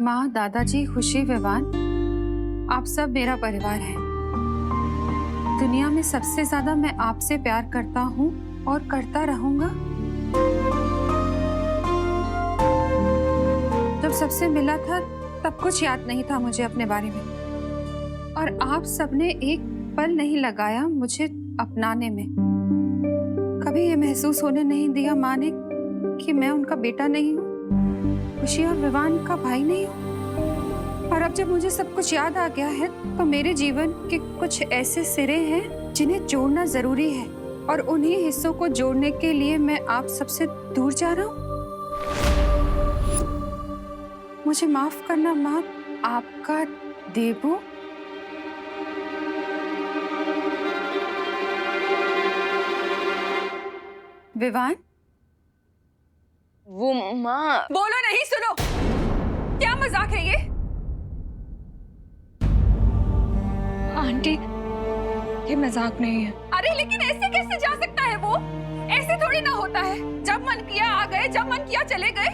माँ, दादाजी, खुशी, विवान, आप सब मेरा परिवार है। दुनिया में सबसे ज्यादा मैं आपसे प्यार करता हूँ और करता रहूंगा। जब सबसे मिला था तब कुछ याद नहीं था मुझे अपने बारे में, और आप सबने एक पल नहीं लगाया मुझे अपनाने में। कभी ये महसूस होने नहीं दिया माँ ने कि मैं उनका बेटा नहीं हूँ, खुशी और विवान का भाई नहीं हूँ। और अब जब मुझे सब कुछ याद आ गया है तो मेरे जीवन के कुछ ऐसे सिरे हैं जिन्हें जोड़ना जरूरी है, और उन्हीं हिस्सों को जोड़ने के लिए मैं आप सबसे दूर जा रहा हूँ। मुझे माफ करना माँ, आपका देबू। विवान, वो माँ। बोलो नहीं, सुनो। क्या मजाक है ये? आंटी, ये मजाक नहीं है। अरे लेकिन ऐसे कैसे जा सकता है वो? ऐसे थोड़ी ना होता है। जब मन किया आ गए, जब मन किया चले गए।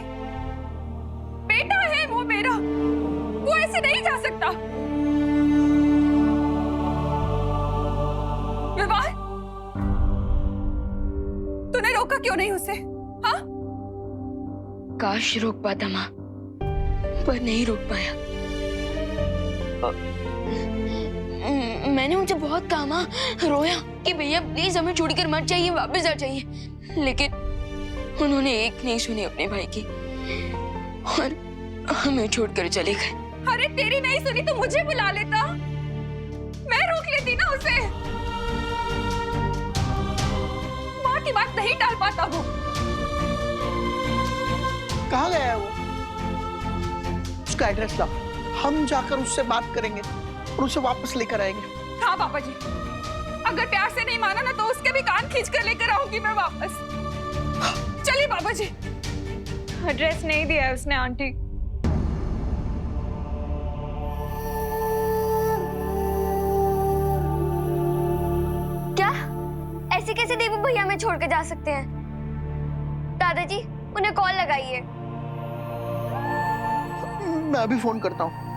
बेटा है वो मेरा, वो ऐसे नहीं जा सकता। विवान, तूने रोका क्यों नहीं उसे? हाँ? काश रोक पाता माँ, पर नहीं रोक पाया। मैंने उनसे बहुत कहा माँ, रोया कि भैया प्लीज हमें छोड़कर मत जाइए, वापस आ जाइए, लेकिन उन्होंने एक नहीं सुनी अपने भाई की और हमें छोड़कर चले गए। अरे तेरी नहीं सुनी तो मुझे बुला लेता, मैं रोक लेती ना उसे। माँ की बात नहीं टाल पाता वो। कहाँ गया है वो? उसका एड्रेस लाओ, हम जाकर उससे बात करेंगे और उसे वापस लेकर आएंगे। हाँ पापा जी, अगर प्यार से नहीं माना ना तो उसके भी कान खींच कर लेकर आऊंगी मैं वापस। चलिए पापा जी। एड्रेस नहीं दिया है उसने आंटी। क्या ऐसे कैसे देबू भैया हमें छोड़कर जा सकते हैं? दादाजी, उन्हें कॉल लगाइए। मैं अभी फोन करता हूँ।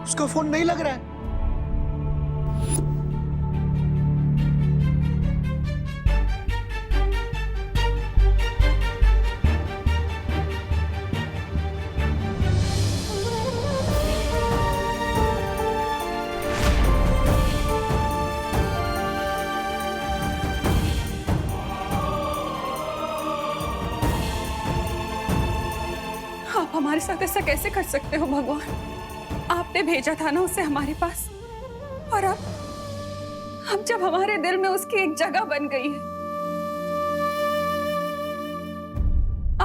उसका फोन नहीं लग रहा है। आप हमारे साथ ऐसा कैसे कर सकते हो भगवान? आपने भेजा था ना उसे हमारे पास, और अब जब हमारे दिल में उसकी एक जगह बन गई है,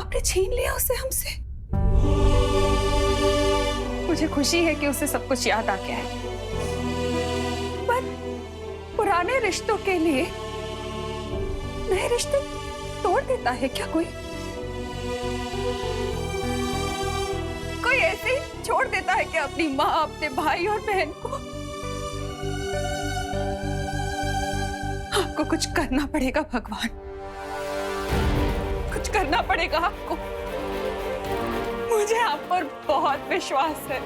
आपने छीन लिया उसे हमसे। मुझे खुशी है कि उसे सब कुछ याद आ गया है, पर पुराने रिश्तों के लिए नए रिश्ते तोड़ देता है क्या कोई? कोई ऐसे ही छोड़ देता है कि अपनी माँ, अपने भाई और बहन को? आपको कुछ करना पड़ेगा भगवान, कुछ करना पड़ेगा आपको। मुझे आप पर बहुत विश्वास है,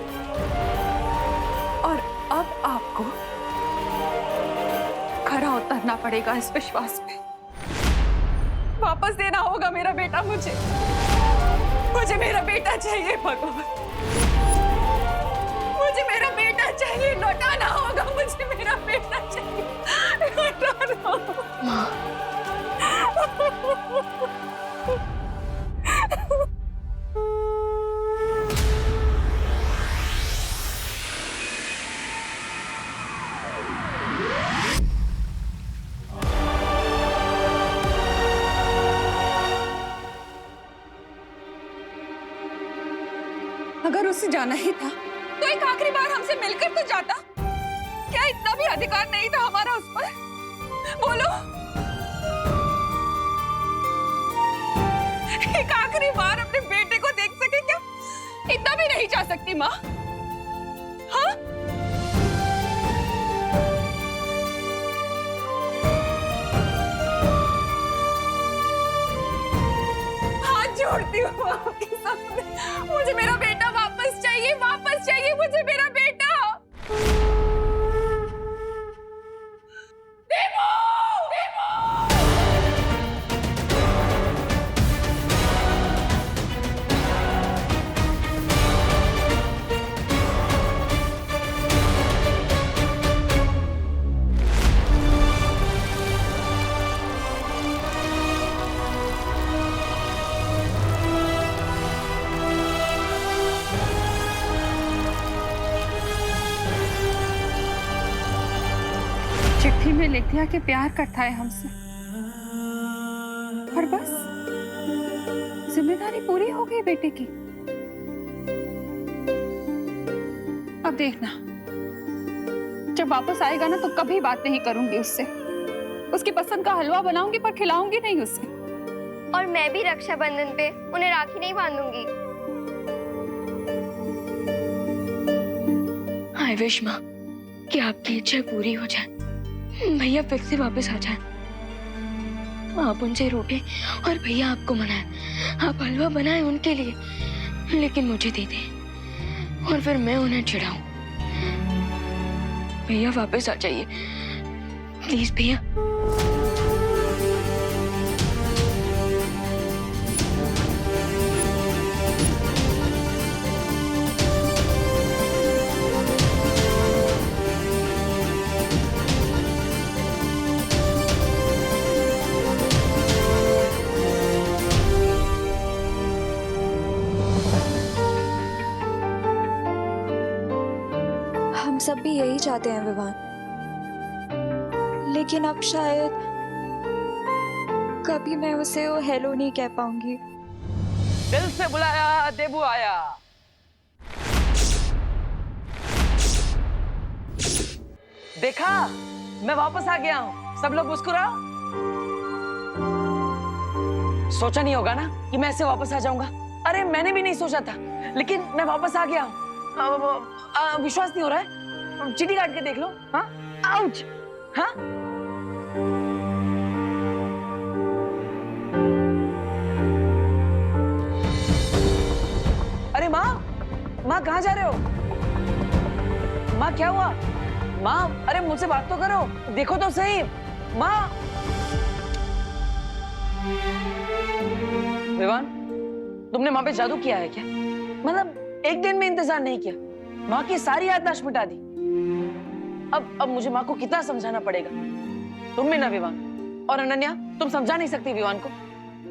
और अब आपको खरा उतरना पड़ेगा इस विश्वास पे। वापस देना होगा मेरा बेटा मुझे। मुझे मेरा बेटा चाहिए भगवान, मुझे मेरा बेटा चाहिए। लौटाना होगा मुझे मेरा बेटा चाहिए, लौटाना होगा। अगर उसे जाना ही था तो एक आखिरी बार हमसे मिलकर तो जाता। क्या इतना भी अधिकार नहीं था हमारा उस पर? बोलो, एक आखिरी बार अपने बेटे को देख सके क्या? इतना भी नहीं जा सकती माँ? हाँ? हाथ छोड़ती हूँ आपके सामने। मुझे मेरा बेटा वापस चाहिए मुझे मेरा बेटा। चिट्ठी में लिख दिया कि प्यार करता है हमसे, और बस जिम्मेदारी पूरी हो गई बेटे की। अब देखना, जब वापस आएगा ना तो कभी बात नहीं करूंगी उससे। उसकी पसंद का हलवा बनाऊंगी पर खिलाऊंगी नहीं उसे। और मैं भी रक्षाबंधन पे उन्हें राखी नहीं बांधूंगी। आई विश माँ कि आपकी इच्छा पूरी हो जाए, भैया फिर से वापस आ जाए। आप उनसे रूठे और भैया आपको मनाए। आप हलवा बनाए उनके लिए, लेकिन मुझे दे दें और फिर मैं उन्हें चिढ़ाऊं। भैया वापस आ जाइए प्लीज भैया। हम सब भी यही चाहते हैं विवान, लेकिन अब शायद कभी मैं उसे वो हेलो नहीं कह पाऊंगी। दिल से बुलाया देबू आया। देखा, मैं वापस आ गया हूँ। सब लोग मुस्कुराओ। सोचा नहीं होगा ना कि मैं ऐसे वापस आ जाऊंगा। अरे मैंने भी नहीं सोचा था, लेकिन मैं वापस आ गया हूँ। विश्वास नहीं हो रहा है? चिट्ठी काट के देख लो। हाँ, आउट। हाँ, अरे माँ, माँ कहाँ जा रहे हो? माँ क्या हुआ? माँ, अरे मुझसे बात तो करो, देखो तो सही। माँ, विवान, तुमने माँ पे जादू किया है क्या? मतलब एक दिन में इंतजार नहीं किया, माँ की सारी याददाश्त मिटा दी। अब मुझे माँ को कितना समझाना पड़ेगा? तुम भी ना विवान, और अनन्या, तुम समझा नहीं सकती विवान को।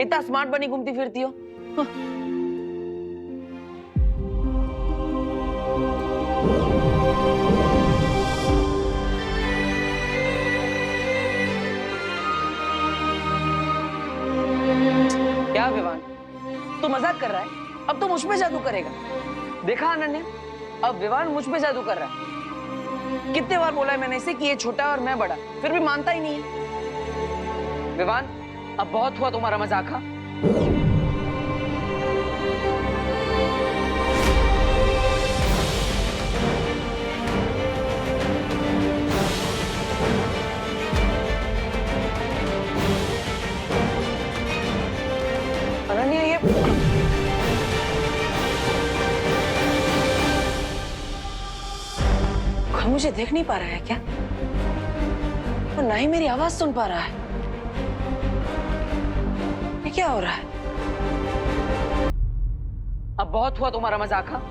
इतना स्मार्ट बनी घूमती फिरती हो। क्या विवान, तू मजाक कर रहा है? अब तो मुझ पे जादू करेगा। देखा अनन्या, अब विवान मुझ पे जादू कर रहा है। कितने बार बोला है मैंने इसे कि ये छोटा और मैं बड़ा, फिर भी मानता ही नहीं है। विवान, अब बहुत हुआ तुम्हारा मजाक। हाँ, अनन्या, ये कोई मुझे देख नहीं पा रहा है क्या? और ना ही मेरी आवाज सुन पा रहा है। ये क्या हो रहा है? अब बहुत हुआ तुम्हारा मजाक। हाँ,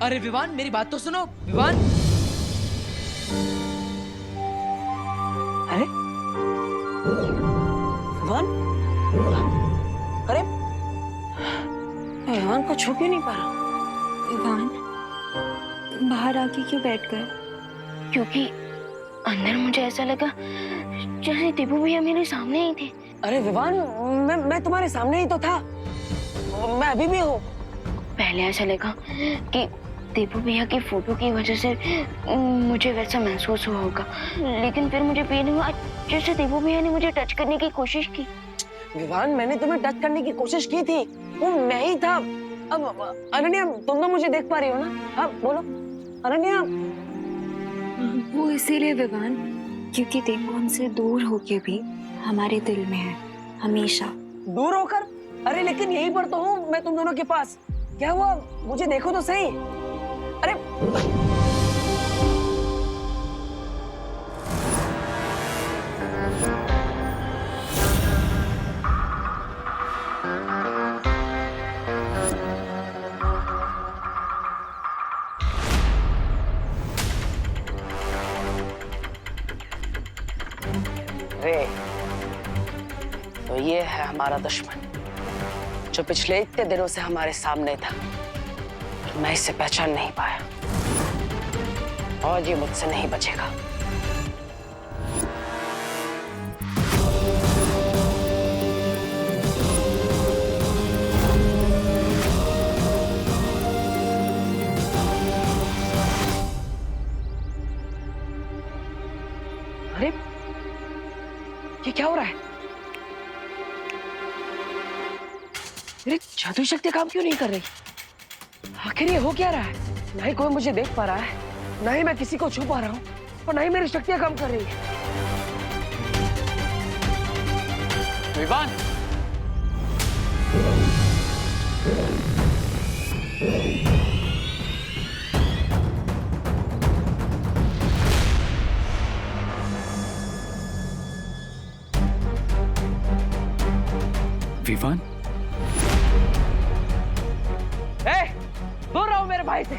अरे विवान, मेरी बात तो सुनो। विवान, अरे विवान, अरे विवान को छू क्यों नहीं पा रहा? विवान, बाहर आके क्यों बैठ गए? क्योंकि अंदर मुझे ऐसा लगा जैसे देबू भैया मेरे सामने ही थे। अरे विवान, मैं तुम्हारे सामने ही तो था, मैं अभी भी हूँ। पहले ऐसा लगा कि देवू भैया की फोटो की वजह से मुझे वैसा महसूस हुआ होगा, लेकिन फिर मुझे फील हुआ जैसे देवू भैया ने मुझे टच करने की कोशिश की। विवान, मैंने तुम्हें टच करने की कोशिश की थी, वो मैं ही था। अब अनन्या, तुम तो मुझे देख पा रही हो ना? हाँ बोलो अनन्या। वो इसीलिए विवान, क्योंकि देवू हमसे दूर होके भी हमारे दिल में है हमेशा। दूर होकर? अरे लेकिन यहीं पर तो हूँ मैं तुम दोनों के पास। क्या हुआ, मुझे देखो तो सही। अरे रे, तो ये है हमारा दुश्मन जो पिछले इतने दिनों से हमारे सामने था, और मैं इसे पहचान नहीं पाया, और ये मुझसे नहीं बचेगा। अरे ये क्या हो रहा है? मेरी जादुई शक्ति काम क्यों नहीं कर रही? आखिर ये हो क्या रहा है? ना ही कोई मुझे देख पा रहा है, ना ही मैं किसी को छू पा रहा हूँ, और ना ही मेरी शक्तियां काम कर रही है। विवान, विवान, दूर रहो मेरे भाई से।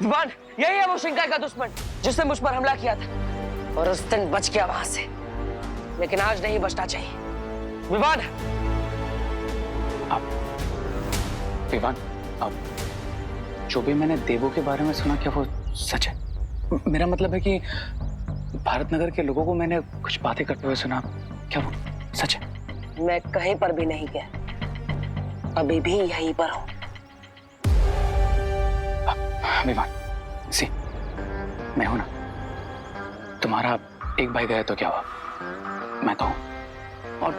विवान, यही है वो शिंकाई का दुश्मन जिसने मुझ पर हमला किया था, और उस दिन बच गया वहां से, लेकिन आज नहीं बचना चाहिए। विवान, विवान, अब जो भी मैंने देवू के बारे में सुना, क्या वो सच है? मेरा मतलब है कि भारत नगर के लोगों को मैंने कुछ बातें करते हुए सुना, क्या वो सच है? मैं कहीं पर भी नहीं गया, अभी भी यहीं पर हूं। विवान, सी, मैं हूं ना। तुम्हारा एक भाई गया तो क्या हुआ, मैं तो हूं, और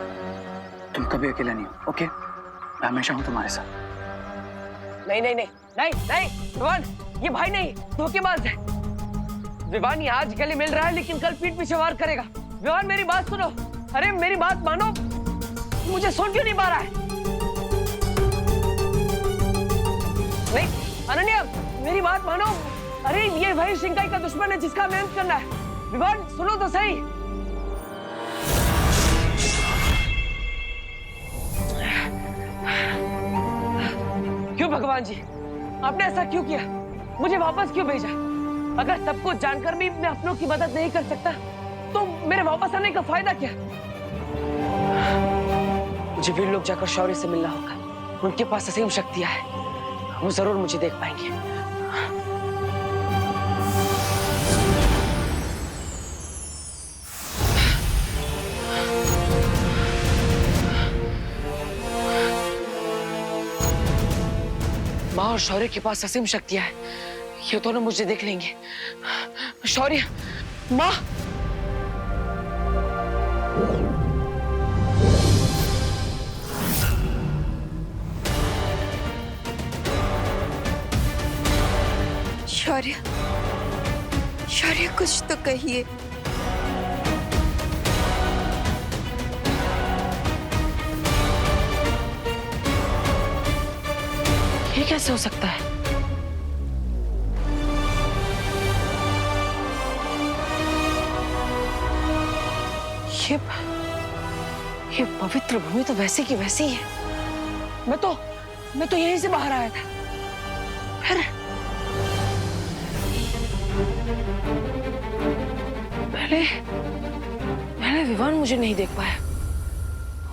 तुम कभी अकेला नहीं हो, ओके? मैं हमेशा हूं तुम्हारे साथ। नहीं नहीं नहीं नहीं नहीं विवान, ये भाई नहीं, धोखेबाज है। विवान, ये आज गले मिल रहा है, लेकिन कल पीठ पीछे वार करेगा। विवान, मेरी बात सुनो। अरे मेरी बात मानो, मुझे सुन क्यों नहीं पा रहा है? नहीं अनन्या, मेरी बात मानो। अरे ये वही शिंकाई का दुश्मन है जिसका हमें अंत करना है। विवान, सुनो तो सही। क्यों भगवान जी, आपने ऐसा क्यों किया? मुझे वापस क्यों भेजा? अगर सब कुछ जानकर भी मैं अपनों की मदद नहीं कर सकता, तो मेरे वापस आने का फायदा क्या? मुझे वीर लोग जाकर शौर्य से मिलना होगा। उनके पास असीम शक्तियां हैं, वो जरूर मुझे देख पाएंगे। माँ और शौर्य के पास असीम शक्तियां हैं, ये दोनों मुझे देख लेंगे। शौर्य, माँ, शौर्य, शौर्य कुछ तो कहिए। ये कैसे हो सकता है? ये पवित्र भूमि तो वैसे की वैसी ही है। मैं तो यहीं से बाहर आया था। फिर पहले विवान मुझे नहीं देख पाया,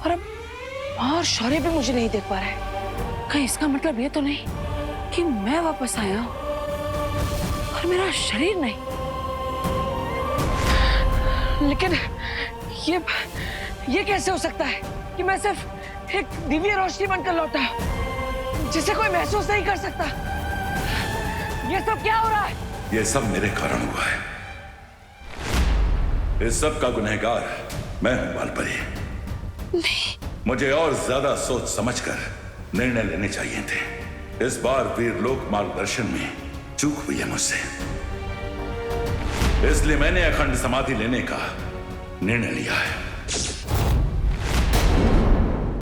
और अब और शौर्य भी मुझे नहीं देख पा रहा है। कहीं इसका मतलब ये तो नहीं कि मैं वापस आया हूं और मेरा शरीर नहीं? लेकिन ये कैसे हो सकता है कि मैं सिर्फ एक दिव्य रोशनी बनकर लौटा, जिसे कोई महसूस नहीं कर सकता? ये सब क्या हो रहा है? ये सब मेरे कारण हुआ है। इस सब का गुनहगार मैं हूं बालपरी। मुझे और ज्यादा सोच समझकर निर्णय लेने चाहिए थे। इस बार वीरलोक मार्गदर्शन में चूक हुई है मुझसे, इसलिए मैंने अखंड समाधि लेने का निर्णय लिया है।